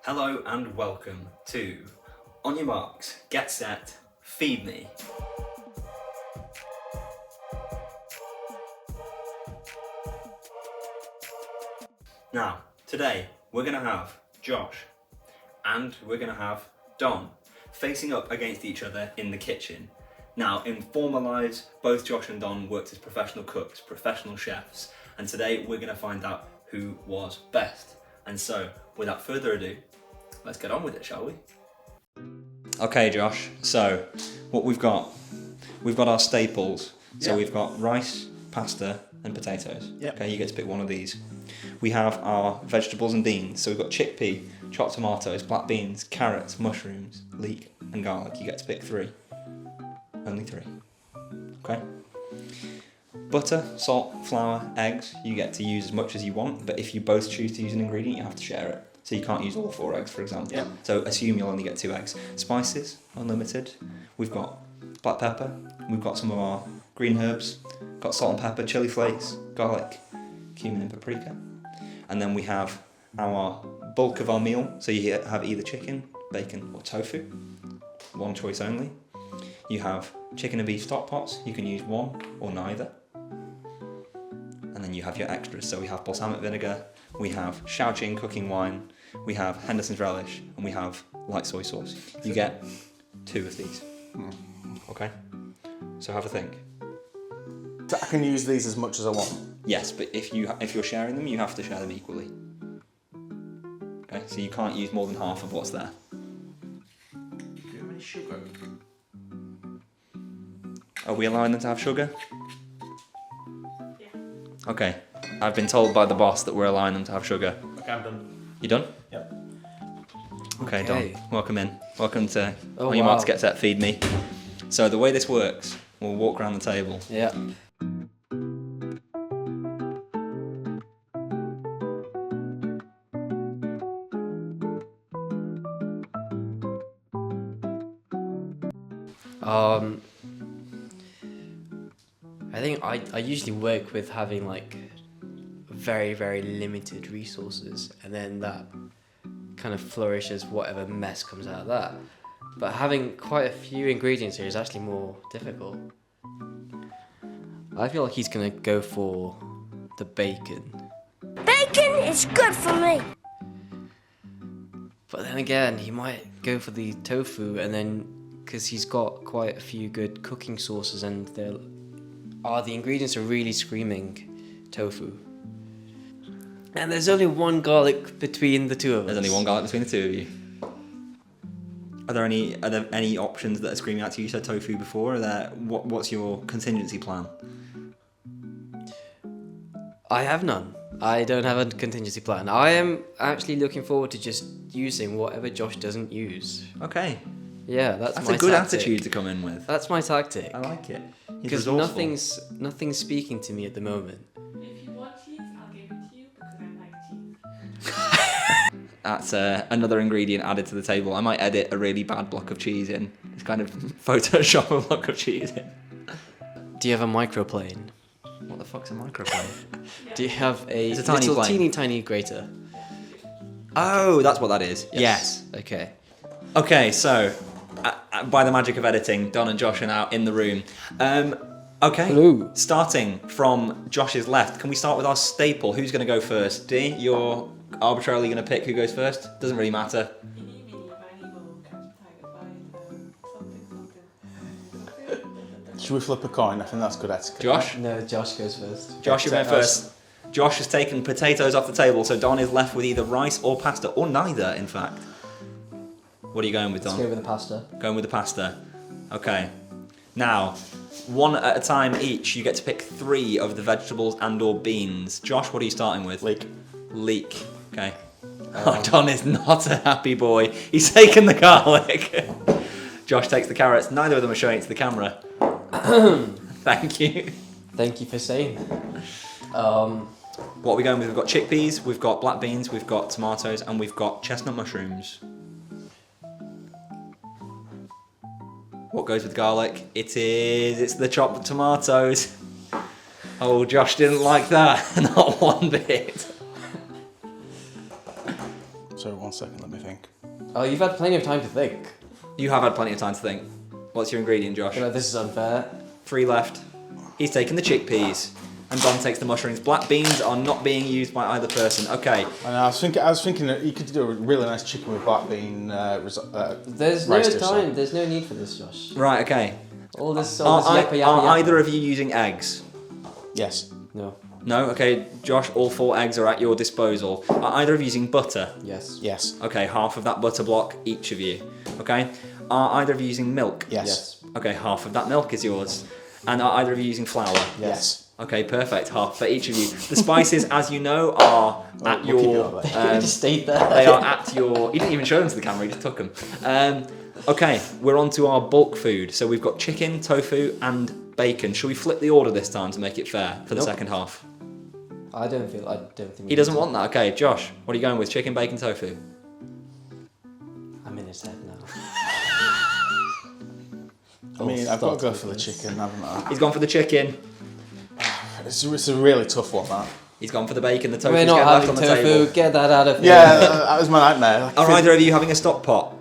Hello and welcome to On Your Marks, Get Set, Feed Me. Now, today we're going to have Josh and we're going to have Don facing up against each other in the kitchen. Now, in former lives, both Josh and Don worked as professional cooks, professional chefs, and today we're going to find out who was best. And so, without further ado, let's get on with it, shall we? Okay, Josh, so what we've got our staples. So we've got rice, pasta, and potatoes. Yep. Okay, you get to pick one of these. We have our vegetables and beans. So we've got chickpea, chopped tomatoes, black beans, carrots, mushrooms, leek, and garlic. You get to pick 3. Only 3. Okay? Butter, salt, flour, eggs. You get to use as much as you want, but if you both choose to use an ingredient, you have to share it. So you can't use all 4 eggs, for example. Yep. So assume you'll only get 2 eggs. Spices, unlimited. We've got black pepper. We've got some of our green herbs. Got salt and pepper, chili flakes, garlic, cumin and paprika. And then we have our bulk of our meal. So you have either chicken, bacon or tofu. One choice only. You have chicken and beef stock pots. You can use one or neither. And then you have your extras. So we have balsamic vinegar, we have Shaoqing cooking wine, we have Henderson's relish, and we have light soy sauce. You get 2 of these. Okay? So have a think. So I can use these as much as I want. Yes, but if you're sharing them, you have to share them equally. Okay, so you can't use more than half of what's there. Do you have any sugar? Are we allowing them to have sugar? Yeah. Okay, I've been told by the boss that we're allowing them to have sugar. Okay, I'm done. You done? Yep. Okay, Okay. Don, welcome in. Welcome to Oh, On Your Marks, wow. Get Set, Feed Me. So the way this works, we'll walk around the table. Yeah. I think I usually work with having like very, very limited resources, and then that kind of flourishes whatever mess comes out of that. But having quite a few ingredients here is actually more difficult. I feel like he's gonna go for the bacon. Bacon is good for me. But then again, he might go for the tofu, and then because he's got quite a few good cooking sauces, and the ingredients are really screaming tofu. And there's only one garlic between the two of us. There's only one garlic between the two of you. Are there any options that are screaming out to you? You said tofu before. What's your contingency plan? I have none. I don't have a contingency plan. I am actually looking forward to just using whatever Josh doesn't use. Okay, Yeah, that's that's my a good tactic. attitude to come in with. That's my tactic. I like it. He's Because resourceful. nothing's speaking to me at the moment. If you want cheese, I'll give it to you because I like cheese. That's another ingredient added to the table. I might edit a really bad block of cheese in. Just kind of Photoshop a block of cheese in. Do you have a microplane? What the fuck's a microphone? Do you have a, It's a tiny little plane. teeny grater? Oh, that's what that is. Yes. Okay. Okay, so by the magic of editing, Don and Josh are now in the room. Okay. Hello. Starting from Josh's left, can we start with our staple? Who's going to go first? Dee, you're arbitrarily going to pick who goes first? Doesn't really matter. Eeny, meeny, miny, moe, catch a tiger by something. Should we flip a coin? I think that's good etiquette. Josh? No, Josh goes first. Josh, you're going first. Josh has taken potatoes off the table, so Don is left with either rice or pasta, or neither, in fact. What are you going with, Don? Let's go with the pasta. Going with the pasta. Okay. Now, one at a time each, you get to pick 3 of the vegetables and or beans. Josh, what are you starting with? Leek. Okay. Don is not a happy boy. He's taken the garlic. Josh takes the carrots. Neither of them are showing it to the camera. Thank you. Thank you for saying that. What are we going with? We've got chickpeas, we've got black beans, we've got tomatoes, and we've got chestnut mushrooms. What goes with garlic? It's the chopped tomatoes. Oh, Josh didn't like that. Not one bit. So 1, 1 second, let me think. Oh, you've had plenty of time to think. You have had plenty of time to think. What's your ingredient, Josh? I feel like this is unfair. 3 left. He's taken the chickpeas, and Don takes the mushrooms. Black beans are not being used by either person. Okay. And I was thinking that you could do a really nice chicken with black bean There's no rice dish, so. time. There's no need for this, Josh. Right. Okay. All this Are yappa, yappa, yappa. either of you using eggs? Yes. No. No. Okay, Josh. All 4 eggs are at your disposal. Are either of you using butter? Yes. Yes. Okay, half of that butter block, each of you. Okay. Are either of you using milk? Yes. Okay, half of that milk is yours. And are either of you using flour? Yes. Okay, perfect. Half for each of you. The spices, as you know, are at we'll keep it your. that way. You just stayed there. They are at your. You didn't even show them to the camera. You just took them. Okay, we're on to our bulk food. So we've got chicken, tofu, and bacon. Shall we flip the order this time to make it fair for the Nope. second half? I don't think. He doesn't want that. Okay, Josh, what are you going with? Chicken, bacon, tofu. I'm in his head now. I mean, I've got to go for the chicken, haven't I? He's gone for the chicken. It's a really tough one, that. He's gone for the bacon. The tofu's We're not getting left having on the tofu. table. Get that out of here. Yeah, that was my nightmare. Are either of you having a stock pot?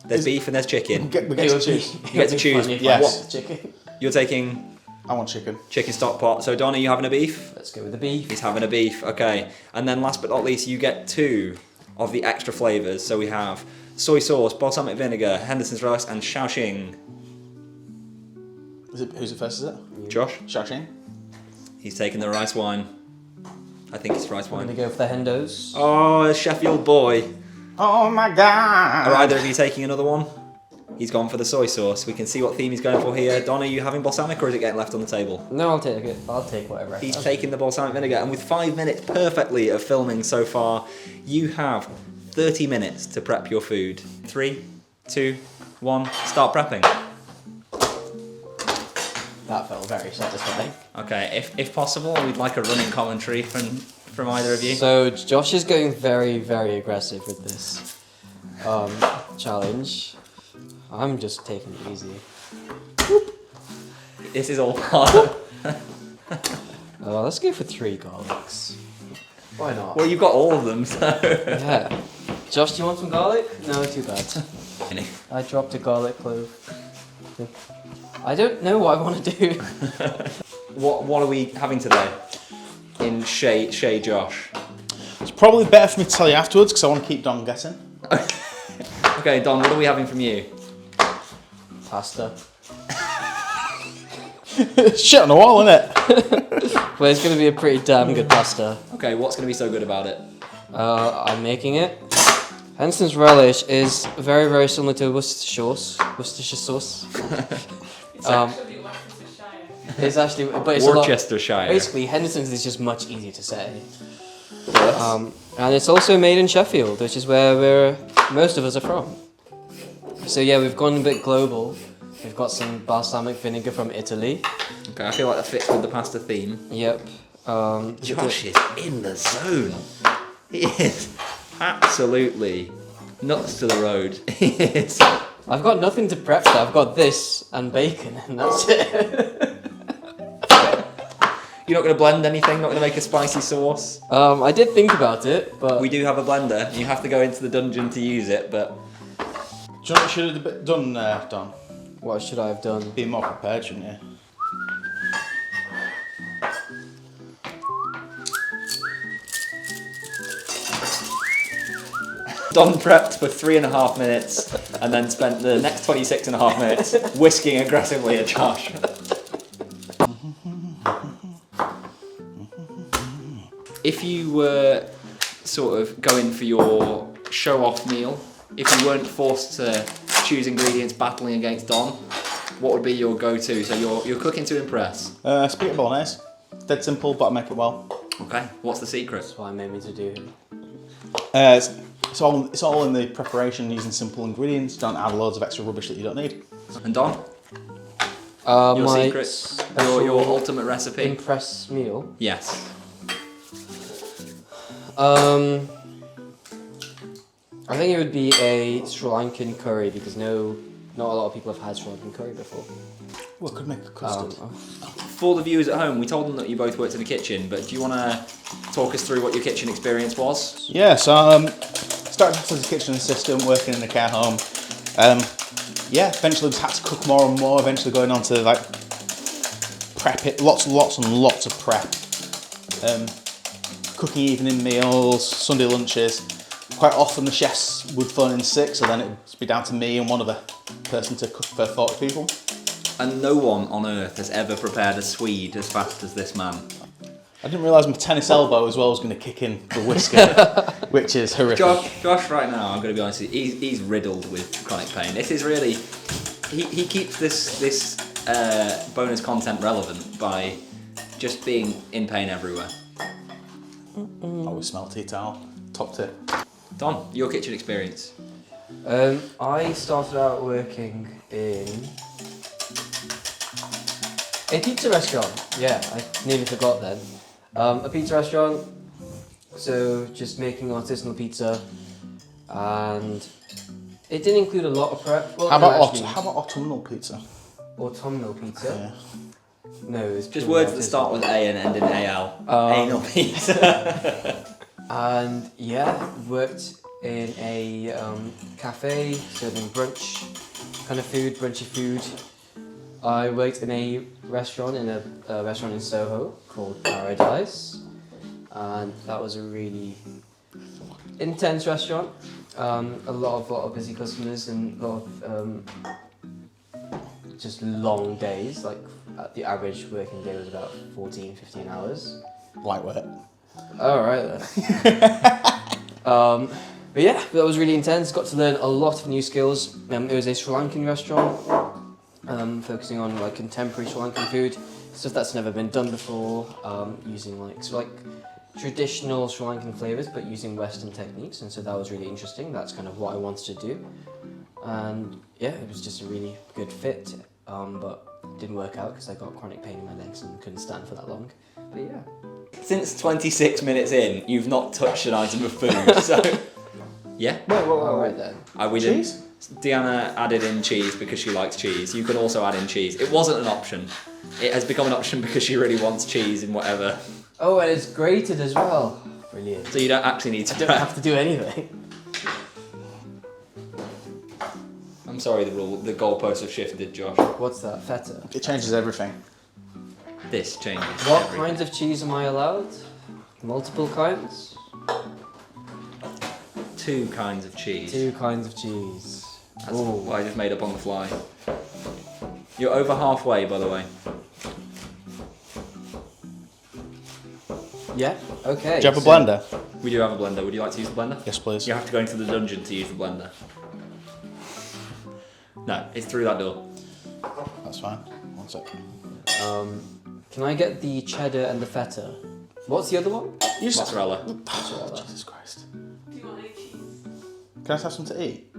There's beef and there's chicken. We get to choose. You get to choose. Yes. Chicken. You're taking I want chicken. chicken stock pot. So Don, are you having a beef? Let's go with the beef. He's having a beef. Okay. And then last but not least, you get 2 of the extra flavours. So we have soy sauce, balsamic vinegar, Henderson's rice, and Shaoxing. Who's it first, is it? Josh? Shaoxing? He's taking the rice wine. I think it's rice I'm wine. gonna go for the hendos. Oh, a Sheffield boy. Oh my god! Are either of you taking another one? He's gone for the soy sauce. We can see what theme he's going for here. Don, are you having balsamic or is it getting left on the table? No, I'll take it. I'll take whatever. He's taking the balsamic vinegar, and with 5 minutes perfectly of filming so far, you have 30 minutes to prep your food. 3, 2, 1, start prepping. That felt very satisfying. Okay, if possible, we'd like a running commentary from either of you. So Josh is going very, very aggressive with this challenge. I'm just taking it easy. This is all hard. Let's go for 3 garlics. Why not? Well, you've got all of them, so. Yeah. Josh, do you want some garlic? No, too bad. I dropped a garlic clove. I don't know what I want to do. What are we having today? In Shay Josh. It's probably better for me to tell you afterwards because I want to keep Don guessing. Okay, Don, what are we having from you? Pasta. Shit on the wall, isn't it? Well, it's going to be a pretty damn good pasta. Okay, what's going to be so good about it? I'm making it. Henson's relish is very, very similar to Worcestershire sauce. It's actually Worcestershire. It's actually, but it's a lot. Worcestershire. Basically, Henderson's is just much easier to say. And it's also made in Sheffield, which is where most of us are from. So yeah, we've gone a bit global. We've got some balsamic vinegar from Italy. Okay, I feel like that fits with the pasta theme. Yep. Josh is in the zone. He is absolutely nuts to the road. He is. I've got nothing to prep there. I've got this and bacon, and that's it. You're not going to blend anything? Not going to make a spicy sauce? I did think about it, but We do have a blender. You have to go into the dungeon to use it, but Do you know what you should have done, Don? what should I have done? Be more prepared, shouldn't you? Don prepped for 3.5 minutes and then spent the next 26.5 minutes whisking aggressively at Josh. If you were sort of going for your show-off meal, if you weren't forced to choose ingredients battling against Don, what would be your go-to? So you're cooking to impress. Spaghetti bolognese. Dead simple, but I make it well. Okay, what's the secret? That's what I made me to do. It's all in the preparation using simple ingredients. Don't add loads of extra rubbish that you don't need. And Don, your My secret, your ultimate recipe? impress meal. Yes. I think it would be a Sri Lankan curry because not a lot of people have had Sri Lankan curry before. Well, I could make a custard. For the viewers at home, we told them that you both worked in the kitchen, but do you want to talk us through what your kitchen experience was? Yeah, so started off as a kitchen assistant, working in a care home. Eventually just had to cook more and more. Eventually going on to like prep it, lots and lots of prep. Cooking evening meals, Sunday lunches. Quite often the chefs would phone in sick, so then it would be down to me and one other person to cook for 40 people. And no one on earth has ever prepared a Swede as fast as this man. I didn't realise my tennis elbow as well was going to kick in the whisker, which is horrific. Josh, right now, I'm going to be honest with you, he's riddled with chronic pain. This is really... He keeps this bonus content relevant by just being in pain everywhere. Always smell tea towel. Top tip. Don, your kitchen experience. I started out working in a pizza restaurant. Yeah, I nearly forgot then. A pizza restaurant, so just making artisanal pizza, and it didn't include a lot of prep. Well, How about actually, autumnal pizza? autumnal pizza? Yeah. No, it's Just purely words that start with A and end in AL. Anal pizza. And yeah, worked in a cafe serving brunch kind of food, brunchy food. I worked in a restaurant in Soho called Paradise, and that was a really intense restaurant. A lot of busy customers and a lot of just long days. Like the average working day was about 14-15 hours. Lightweight. All right then. But yeah, that was really intense. Got to learn a lot of new skills. It was a Sri Lankan restaurant, focusing on like contemporary Sri Lankan food, stuff that's never been done before, using like traditional Sri Lankan flavors, but using Western techniques. And so that was really interesting. That's kind of what I wanted to do. And yeah, it was just a really good fit, but didn't work out because I got chronic pain in my legs and couldn't stand for that long. But yeah. Since 26 minutes in, you've not touched an item of food, so... Yeah? All right then. We cheese? Deanna added in cheese because she likes cheese. You can also add in cheese. It wasn't an option. It has become an option because she really wants cheese in whatever. Oh, and it's grated as well. Brilliant. So you don't actually need to... I don't have to do anything. I'm sorry, the goalposts have shifted, Josh. What's that? Feta. It changes everything. This changes. What everything. kinds of cheese am I allowed? Multiple kinds? 2 kinds of cheese. 2 kinds of cheese. That's Ooh. what I just made up on the fly. You're over halfway, by the way. Yeah, okay. Do you have a blender? We do have a blender. Would you like to use the blender? Yes, please. You have to go into the dungeon to use the blender. No, it's through that door. That's fine. One sec. Can I get the cheddar and the feta? What's the other one? You just Mozzarella. Jesus Christ. Do you want any cheese? Can I just have something to eat?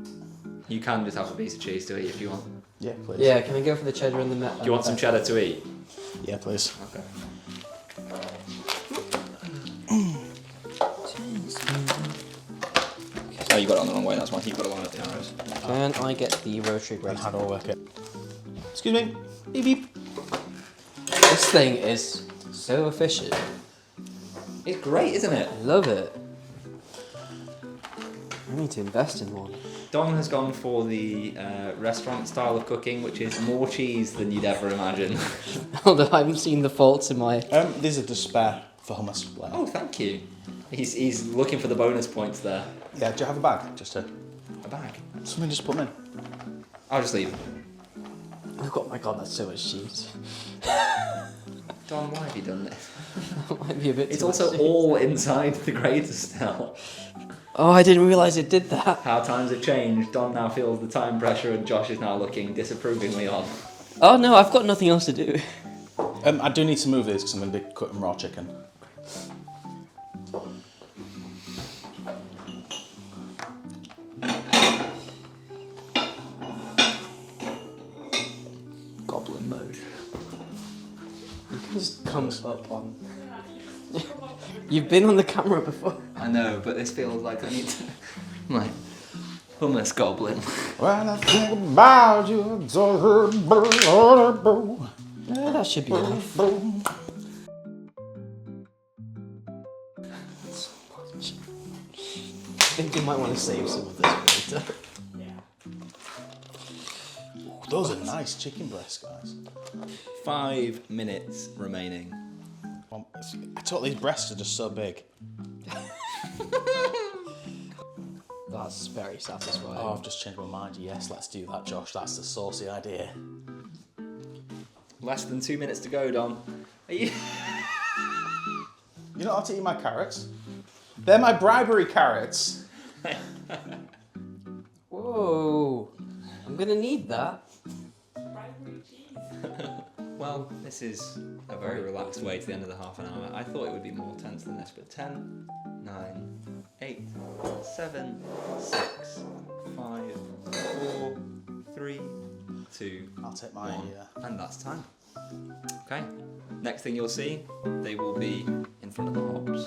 You can just have a piece of cheese to eat if you want. Yeah, please. Yeah, can I go for the cheddar and the Do you want some cheddar to eat? Yeah, please. Okay. Oh, you got it on the wrong way, that's why you've got to line up the arrows. Can I get the rotary How grater? do I work it? Excuse me. Beep beep. This thing is so efficient. It's great, isn't it? I love it. I need to invest in one. Don has gone for the restaurant style of cooking, which is more cheese than you'd ever imagine. Although I haven't seen the faults in my... These are just spare for hummus. Oh, thank you. He's looking for the bonus points there. Yeah, do you have a bag? Just to... A bag. Something just put them in. I'll just leave. Oh my god, that's so much cheese. Don, why have you done this? That might be a bit It's too much also cheese. all inside the grater still. Oh, I didn't realise it did that. How times have changed. Don now feels the time pressure and Josh is now looking disapprovingly on. Oh no, I've got nothing else to do. I do need to move these because I'm going to be cutting raw chicken. Goblin mode. You can just come up on... You've been on the camera before. I know, but this feels like I need to... like... Hummus goblin. When I think about you, it's all That should be enough. I think you might want to save some of this for later. Ooh, those are nice chicken breasts, guys. 5 minutes remaining. I thought these breasts are just so big. That's very satisfying. Oh, I've just changed my mind. Yes, let's do that, Josh. That's the saucy idea. Less than 2 minutes to go, Dom. Are you? You don't have to eat my carrots. They're my bribery carrots. Whoa! I'm gonna need that. Primary cheese. Well, this is a very relaxed way to the end of the half an hour. I thought it would be more tense than this, but 10, 9, 8, 7, 6, 5, 4, 3, 2, I'll take my... 1, and that's time. Okay, next thing you'll see, they will be in front of the hops.